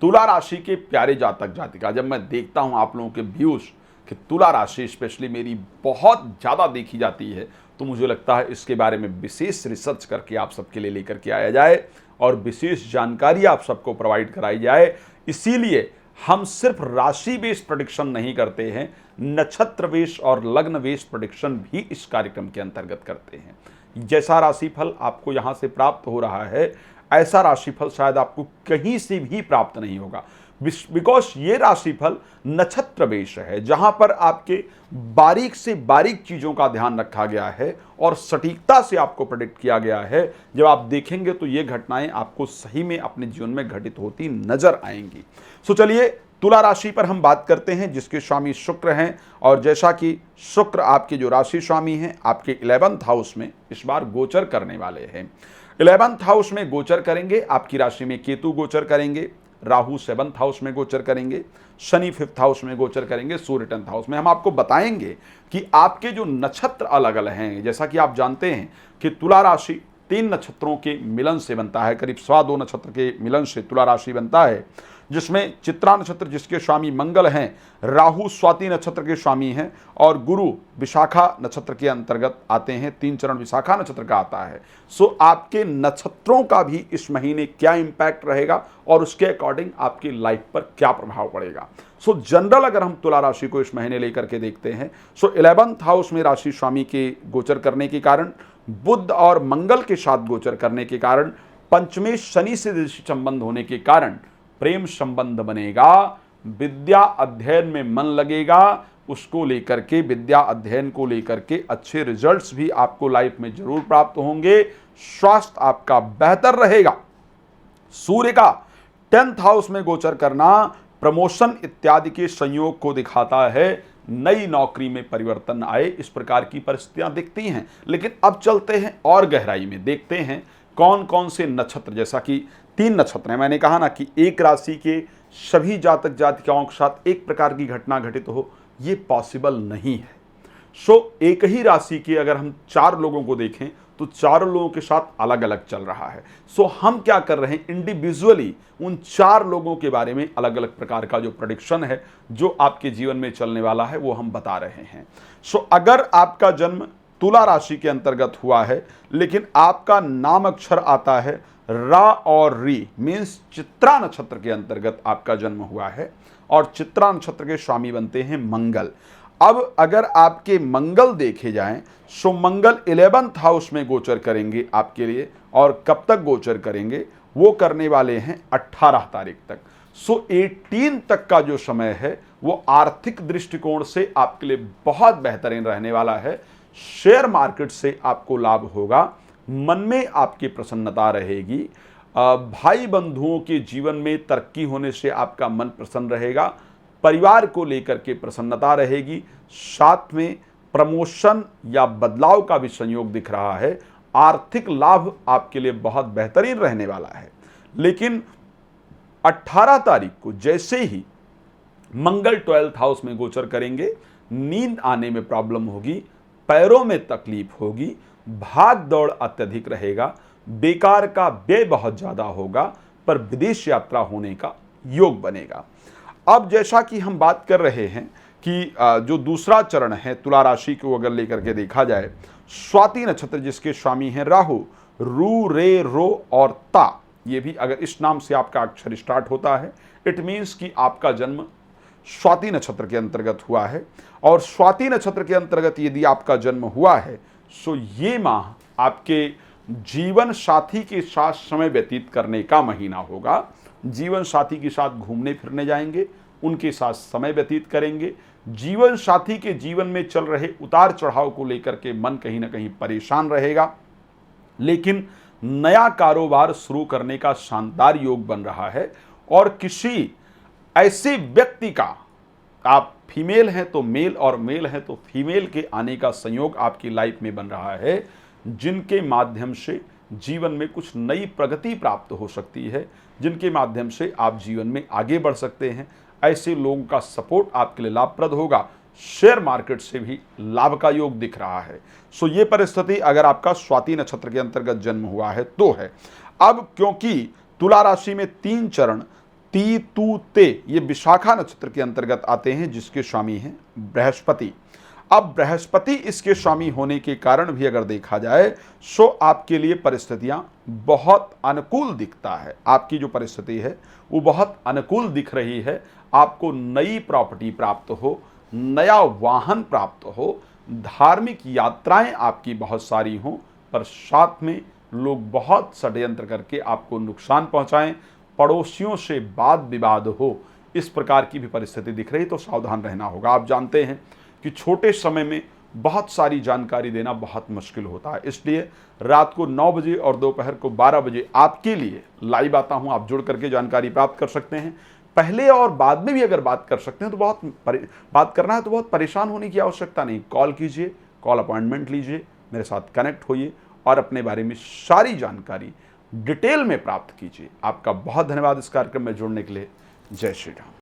तुला राशि के प्यारे जातक जातिका, जब मैं देखता हूं आप लोगों के व्यूज कि तुला राशि स्पेशली मेरी बहुत ज़्यादा देखी जाती है, तो मुझे लगता है इसके बारे में विशेष रिसर्च करके आप सबके लिए लेकर के आया जाए और विशेष जानकारी आप सबको प्रोवाइड कराई जाए। इसीलिए हम सिर्फ राशि बेस्ड प्रेडिक्शन नहीं करते हैं, नक्षत्र बेस्ड और लग्न बेस्ड प्रेडिक्शन भी इस कार्यक्रम के अंतर्गत करते हैं। जैसा राशिफल आपको यहाँ से प्राप्त हो रहा है, ऐसा राशिफल शायद आपको कहीं से भी प्राप्त नहीं होगा, बिकॉज ये राशिफल नक्षत्र बेश है, जहां पर आपके बारीक से बारीक चीजों का ध्यान रखा गया है और सटीकता से आपको प्रेडिक्ट किया गया है। जब आप देखेंगे तो ये घटनाएं आपको सही में अपने जीवन में घटित होती नजर आएंगी। सो चलिए तुला राशि पर हम बात करते हैं, जिसके स्वामी शुक्र हैं, और जैसा कि शुक्र आपके जो राशि स्वामी हैं आपके 11th हाउस में इस बार गोचर करने वाले हैं। 11th हाउस में गोचर करेंगे, आपकी राशि में केतु गोचर करेंगे, राहु 7th हाउस में गोचर करेंगे, शनि 5th हाउस में गोचर करेंगे, सूर्य 10th हाउस में। हम आपको बताएंगे कि आपके जो नक्षत्र अलग अलग हैं, जैसा कि आप जानते हैं कि तुला राशि 3 नक्षत्रों के मिलन से बनता है, करीब 2.25 नक्षत्र के मिलन से तुला राशि बनता है, जिसमें चित्रा नक्षत्र जिसके स्वामी मंगल हैं, राहु स्वाति नक्षत्र के स्वामी हैं और गुरु विशाखा नक्षत्र के अंतर्गत आते हैं। 3 चरण विशाखा नक्षत्र का आता है। सो आपके नक्षत्रों का भी इस महीने क्या इंपैक्ट रहेगा और उसके अकॉर्डिंग आपकी लाइफ पर क्या प्रभाव पड़ेगा। सो जनरल अगर हम तुला राशि को इस महीने लेकर के देखते हैं, सो 11th हाउस में राशि स्वामी के गोचर करने के कारण, बुध और मंगल के साथ गोचर करने के कारण, पंचमें शनि से दृष्टि संबंध होने के कारण प्रेम संबंध बनेगा, विद्या अध्ययन में मन लगेगा, उसको लेकर के विद्या अध्ययन को लेकर के अच्छे रिजल्ट्स भी आपको लाइफ में जरूर प्राप्त होंगे, स्वास्थ्य आपका बेहतर रहेगा। सूर्य का 10th हाउस में गोचर करना प्रमोशन इत्यादि के संयोग को दिखाता है, नई नौकरी में परिवर्तन आए, इस प्रकार की परिस्थितियां दिखती हैं। लेकिन अब चलते हैं और गहराई में, देखते हैं कौन कौन से नक्षत्र, जैसा कि 3 नक्षत्र हैं, मैंने कहा ना कि एक राशि के सभी जातक जातिकाओं के साथ एक प्रकार की घटना घटित हो, ये पॉसिबल नहीं है। सो एक ही राशि के अगर हम 4 लोगों को देखें तो 4 लोगों के साथ अलग अलग चल रहा है। सो हम क्या कर रहे हैं, इंडिविजुअली उन 4 लोगों के बारे में अलग अलग प्रकार का जो प्रेडिक्शन है जो आपके जीवन में चलने वाला है वो हम बता रहे हैं। सो अगर आपका जन्म तुला राशि के अंतर्गत हुआ है लेकिन आपका नाम अक्षर आता है रा और री, मीन्स चित्रा नक्षत्र के अंतर्गत आपका जन्म हुआ है और चित्रा नक्षत्र के स्वामी बनते हैं मंगल। अब अगर आपके मंगल देखे जाएं, सो मंगल 11th हाउस में गोचर करेंगे आपके लिए, और कब तक गोचर करेंगे, वो करने वाले हैं 18 तारीख तक। सो 18 तक का जो समय है वो आर्थिक दृष्टिकोण से आपके लिए बहुत बेहतरीन रहने वाला है। शेयर मार्केट से आपको लाभ होगा, मन में आपकी प्रसन्नता रहेगी, भाई बंधुओं के जीवन में तरक्की होने से आपका मन प्रसन्न रहेगा, परिवार को लेकर के प्रसन्नता रहेगी, साथ में प्रमोशन या बदलाव का भी संयोग दिख रहा है। आर्थिक लाभ आपके लिए बहुत बेहतरीन रहने वाला है। लेकिन 18 तारीख को जैसे ही मंगल 12th हाउस में गोचर करेंगे, नींद आने में प्रॉब्लम होगी, पैरों में तकलीफ होगी, भाग दौड़ अत्यधिक रहेगा, बेकार का व्यय बहुत ज्यादा होगा, पर विदेश यात्रा होने का योग बनेगा। अब जैसा कि हम बात कर रहे हैं कि जो दूसरा चरण है तुला राशि को अगर लेकर के देखा जाए, स्वाति नक्षत्र जिसके स्वामी हैं राहु, रू रे रो और ता, ये भी अगर इस नाम से आपका अक्षर स्टार्ट होता है, इट मीन्स कि आपका जन्म स्वाति नक्षत्र के अंतर्गत हुआ है। और स्वाति नक्षत्र के अंतर्गत यदि आपका जन्म हुआ है, सो ये माह आपके जीवन साथी के साथ समय व्यतीत करने का महीना होगा। जीवन साथी के साथ घूमने फिरने जाएंगे, उनके साथ समय व्यतीत करेंगे। जीवन साथी के जीवन में चल रहे उतार चढ़ाव को लेकर के मन कहीं ना कहीं परेशान रहेगा, लेकिन नया कारोबार शुरू करने का शानदार योग बन रहा है। और किसी ऐसे व्यक्ति का, आप फीमेल हैं तो मेल और मेल हैं तो फीमेल के आने का संयोग आपकी लाइफ में बन रहा है, जिनके माध्यम से जीवन में कुछ नई प्रगति प्राप्त हो सकती है, जिनके माध्यम से आप जीवन में आगे बढ़ सकते हैं। ऐसे लोगों का सपोर्ट आपके लिए लाभप्रद होगा। शेयर मार्केट से भी लाभ का योग दिख रहा है। सो ये परिस्थिति अगर आपका स्वाति नक्षत्र के अंतर्गत जन्म हुआ है तो है। अब क्योंकि तुला राशि में 3 चरण ती, तू, ते ये विशाखा नक्षत्र के अंतर्गत आते हैं, जिसके स्वामी हैं बृहस्पति। अब बृहस्पति इसके स्वामी होने के कारण भी अगर देखा जाए सो आपके लिए परिस्थितियां बहुत अनुकूल दिखता है। आपकी जो परिस्थिति है वो बहुत अनुकूल दिख रही है। आपको नई प्रॉपर्टी प्राप्त हो, नया वाहन प्राप्त हो, धार्मिक यात्राएं आपकी बहुत सारी हों, पर साथ में लोग बहुत षड्यंत्र करके आपको नुकसान पहुंचाएं, पड़ोसियों से वाद विवाद हो, इस प्रकार की भी परिस्थिति दिख रही, तो सावधान रहना होगा। आप जानते हैं कि छोटे समय में बहुत सारी जानकारी देना बहुत मुश्किल होता है, इसलिए रात को 9 बजे और दोपहर को 12 बजे आपके लिए लाइव आता हूं। आप जुड़ करके जानकारी प्राप्त कर सकते हैं। पहले और बाद में भी अगर बात कर सकते हैं तो बात करना है तो बहुत परेशान होने की आवश्यकता नहीं। कॉल कीजिए, कॉल अपॉइंटमेंट लीजिए, मेरे साथ कनेक्ट होइए और अपने बारे में सारी जानकारी डिटेल में प्राप्त कीजिए। आपका बहुत धन्यवाद इस कार्यक्रम में जुड़ने के लिए। जय श्री राम।